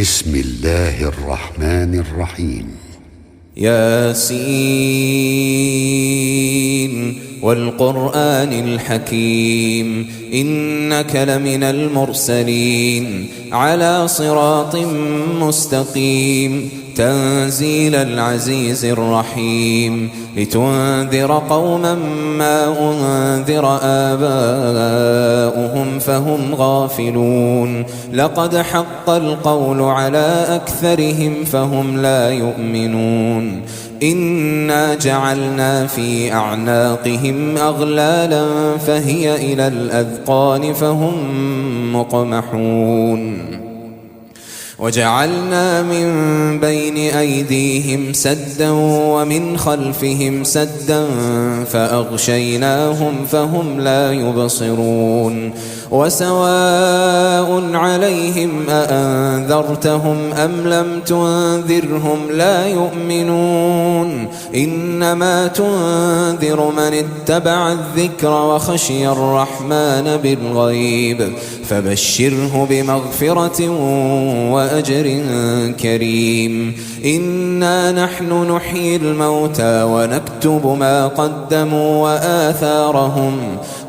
بسم الله الرحمن الرحيم. ياسين والقرآن الحكيم إنك لمن المرسلين على صراط مستقيم تنزيل العزيز الرحيم لتنذر قوما ما أنذر آباؤهم فهم غافلون لقد حق القول على أكثرهم فهم لا يؤمنون إنا جعلنا في أعناقهم أغلالا فهي إلى الأذقان فهم مقمحون وجعلنا من بين أيديهم سدا ومن خلفهم سدا فأغشيناهم فهم لا يبصرون وسواء عليهم أأنذرتهم أم لم تنذرهم لا يؤمنون إنما تنذر من اتبع الذكر وخشي الرحمن بالغيب فبشره بمغفرة وأجر كريم إنا نحن نحيي الموتى ونكتب ما قدموا وآثارهم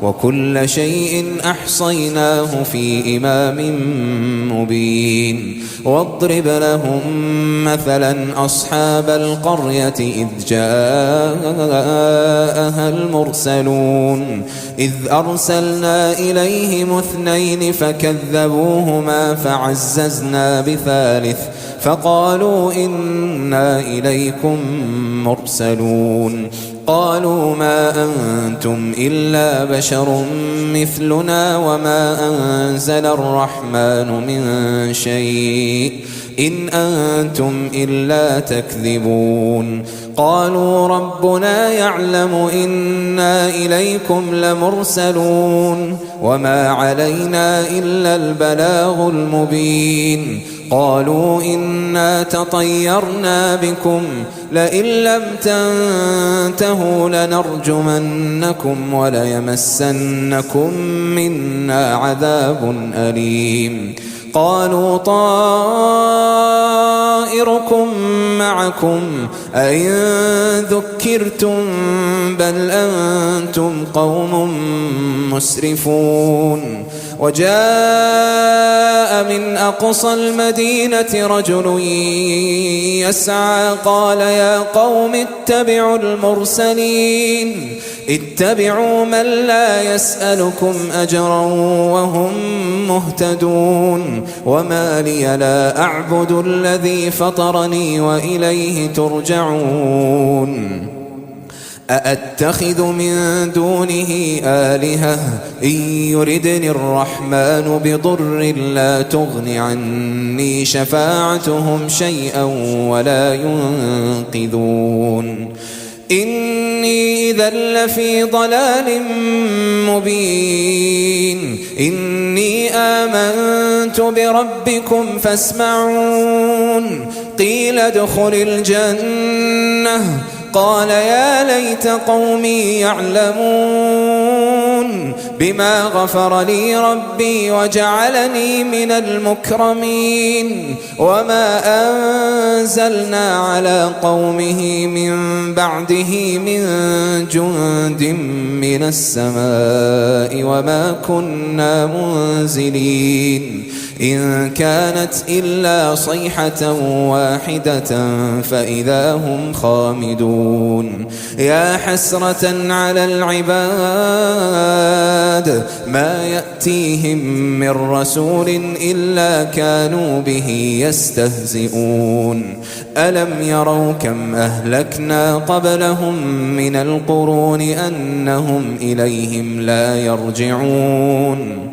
وكل شيء أحصيناه في إمام مبين واضرب لهم مثلا أصحاب القرية إذ جاءها المرسلون إذ أرسلنا إليهم اثنين فكذبوهما فعززنا بثالث فقالوا إنا إليكم مرسلون قالوا ما أنتم إلا بشر مثلنا وما أنزل الرحمن من شيء إن أنتم إلا تكذبون قالوا ربنا يعلم إنا إليكم لمرسلون وما علينا إلا البلاغ المبين قالوا إنا تطيرنا بكم لئن لم تنتهوا لنرجمنكم وليمسنكم منا عذاب أليم قالوا طائركم معكم أئن ذكرتم بل أنتم قوم مسرفون وجاء من أقصى المدينة رجل يسعى قال يا قوم اتبعوا المرسلين اتبعوا من لا يسألكم أجرا وهم مهتدون وما لي لا أعبد الذي فطرني وإليه ترجعون أأتخذ من دونه آلهة إن يردني الرحمن بضر لا تغن عني شفاعتهم شيئا ولا ينقذون إني إذا لفي ضلال مبين إني آمنت بربكم فاسمعون قيل ادخل الجنة قال يا ليت قومي يعلمون بما غفر لي ربي وجعلني من المكرمين وما أنزلنا على قومه من بعده من جند من السماء وما كنا منزلين إن كانت إلا صيحة واحدة فإذا هم خامدون يا حسرة على العباد ما يأتيهم من رسول إلا كانوا به يستهزئون ألم يروا كم أهلكنا قبلهم من القرون أنهم إليهم لا يرجعون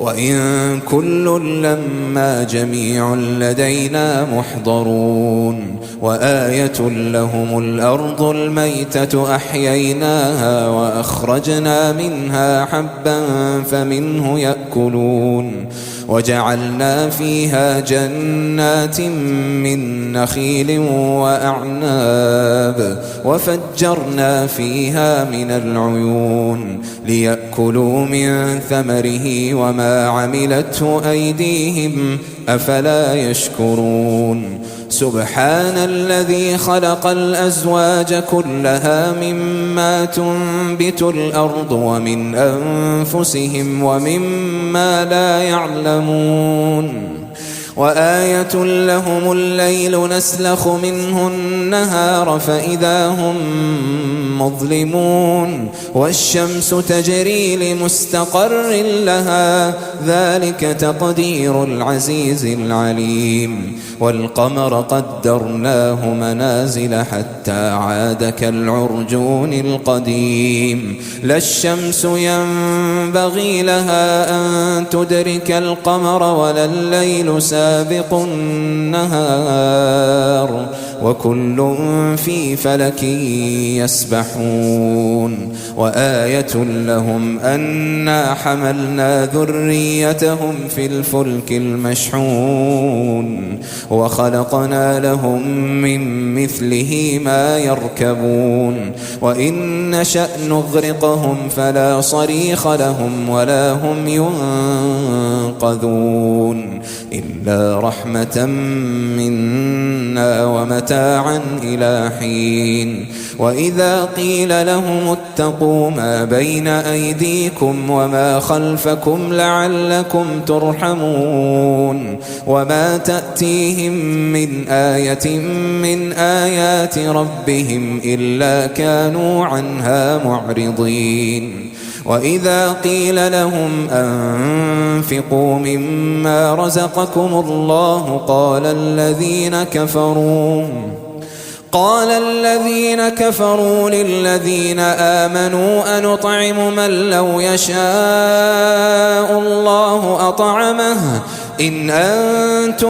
وإن كل لما جميع لدينا محضرون وآية لهم الأرض الميتة أحييناها وأخرجنا منها حبا فمنه يأكلون وجعلنا فيها جنات من نخيل وأعناب وفجرنا فيها من العيون ليأكلوا من ثمره وما عملته أيديهم أفلا يشكرون سبحان الذي خلق الأزواج كلها مما تنبت الأرض ومن أنفسهم ومما لا يعلمون وآية لهم الليل نسلخ منه النهار فإذا هم مظلمون والشمس تجري لمستقر لها ذلك تقدير العزيز العليم والقمر قدرناه منازل حتى عاد كالعرجون القديم لا الشمس ينبغي لها أن تدرك القمر ولا الليل سابق النهار وكل في فلك يسبحون وآية لهم أنا حملنا ذريتهم في الفلك المشحون وخلقنا لهم من مثله ما يركبون وإن نشأ نغرقهم فلا صريخ لهم ولا هم ينقذون إلا رحمة منا ومتاعا إلى حين وإذا قيل لهم اتقوا ما بين أيديكم وما خلفكم لعلكم ترحمون وما تأتيهم من آية من آيات ربهم إلا كانوا عنها معرضين وإذا قيل لهم أنفقوا مما رزقكم الله قال الذين كفروا للذين آمنوا أنطعم من لو يشاء الله أطعمه إن أنتم